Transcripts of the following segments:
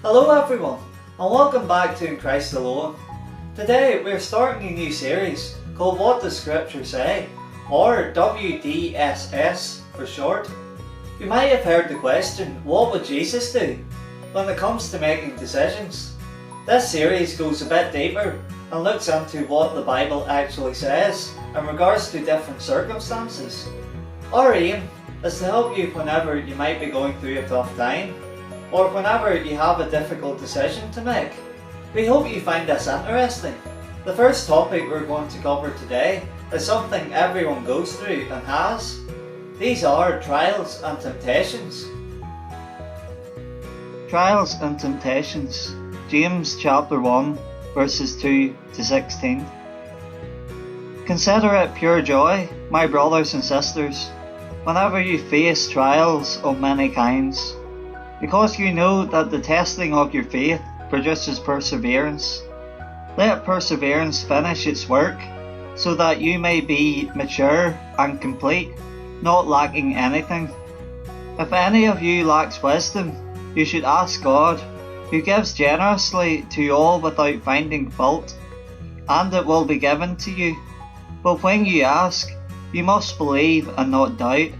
Hello everyone, and welcome back to In Christ Alone. Today we're starting a new series called What Does Scripture Say? Or WDSS for short. You might have heard the question, what would Jesus do when it comes to making decisions? This series goes a bit deeper and looks into what the Bible actually says in regards to different circumstances. Our aim is to help you whenever you might be going through a tough time, or whenever you have a difficult decision to make. We hope you find this interesting. The first topic we're going to cover today is something everyone goes through and has. These are trials and temptations. Trials and temptations. James chapter 1 verses 2 to 16. Consider it pure joy, my brothers and sisters, whenever you face trials of many kinds, because you know that the testing of your faith produces perseverance. Let perseverance finish its work, so that you may be mature and complete, not lacking anything. If any of you lacks wisdom, you should ask God, who gives generously to all without finding fault, and it will be given to you. But when you ask, you must believe and not doubt,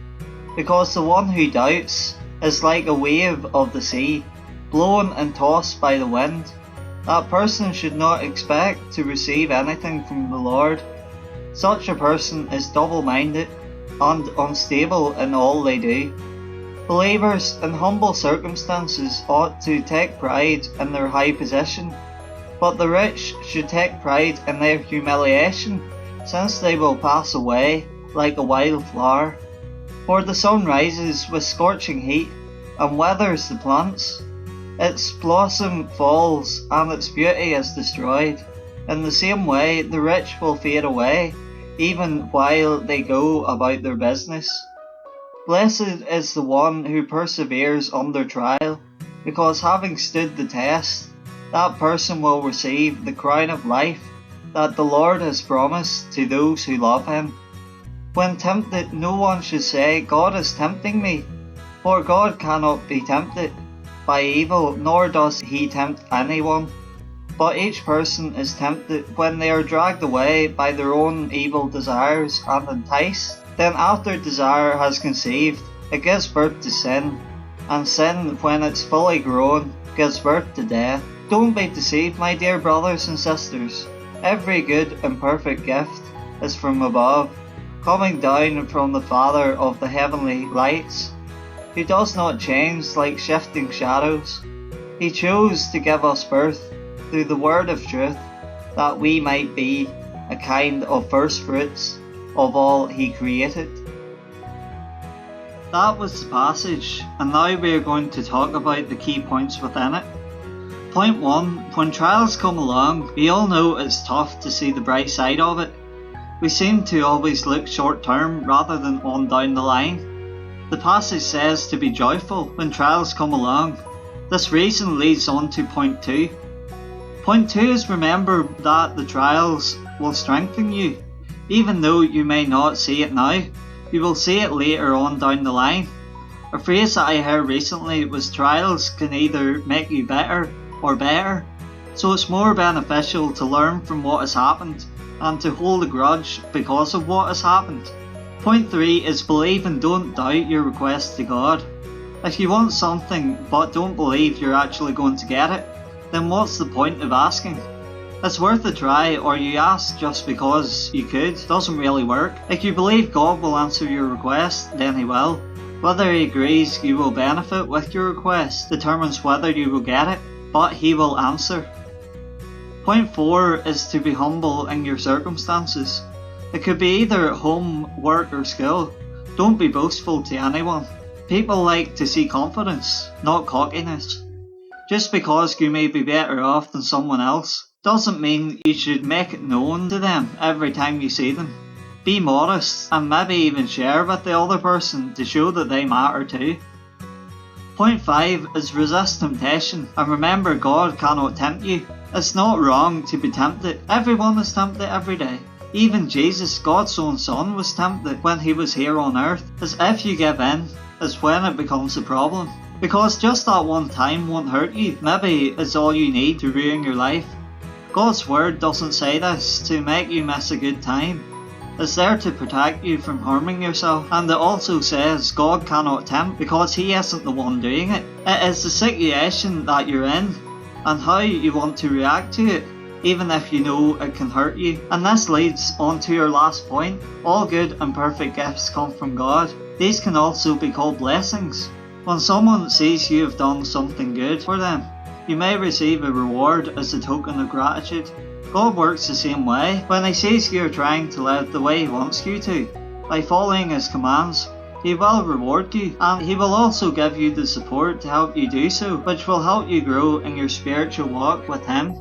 because the one who doubts is like a wave of the sea, blown and tossed by the wind. That person should not expect to receive anything from the Lord. Such a person is double-minded and unstable in all they do. Believers in humble circumstances ought to take pride in their high position, but the rich should take pride in their humiliation, since they will pass away like a wild flower. For the sun rises with scorching heat and withers the plants. Its blossom falls and its beauty is destroyed. In the same way, the rich will fade away, even while they go about their business. Blessed is the one who perseveres under trial, because having stood the test, that person will receive the crown of life that the Lord has promised to those who love him. When tempted, no one should say, God is tempting me, for God cannot be tempted by evil, nor does he tempt anyone. But each person is tempted when they are dragged away by their own evil desires and enticed. Then after desire has conceived, it gives birth to sin, and sin, when it's fully grown, gives birth to death. Don't be deceived, my dear brothers and sisters. Every good and perfect gift is from above, coming down from the Father of the heavenly lights, who does not change like shifting shadows. He chose to give us birth through the word of truth, that we might be a kind of first fruits of all he created. That was the passage, and now we are going to talk about the key points within it. Point 1. When trials come along, we all know it's tough to see the bright side of it. We seem to always look short term rather than on down the line. The passage says to be joyful when trials come along. This reason leads on to point 2. Point 2 is remember that the trials will strengthen you. Even though you may not see it now, you will see it later on down the line. A phrase that I heard recently was trials can either make you better or better. So it's more beneficial to learn from what has happened and to hold a grudge because of what has happened. Point 3 is believe and don't doubt your request to God. If you want something but don't believe you're actually going to get it, then what's the point of asking? It's worth a try, or you ask just because you could. Doesn't really work. If you believe God will answer your request, then he will. Whether he agrees you will benefit with your request determines whether you will get it, but he will answer. Point 4 is to be humble in your circumstances. It could be either at home, work or school. Don't be boastful to anyone. People like to see confidence, not cockiness. Just because you may be better off than someone else doesn't mean you should make it known to them every time you see them. Be modest and maybe even share with the other person to show that they matter too. Point 5 is resist temptation and remember God cannot tempt you. It's not wrong to be tempted. Everyone is tempted every day. Even Jesus, God's own Son, was tempted when he was here on earth. As if you give in, is when it becomes a problem. Because just that one time won't hurt you. Maybe it's all you need to ruin your life. God's word doesn't say this to make you miss a good time. It's there to protect you from harming yourself, and it also says God cannot tempt because He isn't the one doing it. It is the situation that you're in and how you want to react to it, even if you know it can hurt you. And this leads on to your last point. All good and perfect gifts come from God. These can also be called blessings. When someone sees you have done something good for them, you may receive a reward as a token of gratitude. God works the same way. When He sees you are trying to live the way He wants you to, by following His commands, He will reward you, and He will also give you the support to help you do so, which will help you grow in your spiritual walk with Him.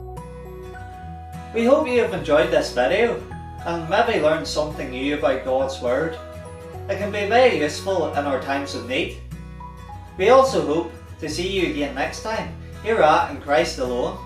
We hope you have enjoyed this video and maybe learned something new about God's Word. It can be very useful in our times of need. We also hope to see you again next time here at In Christ Alone.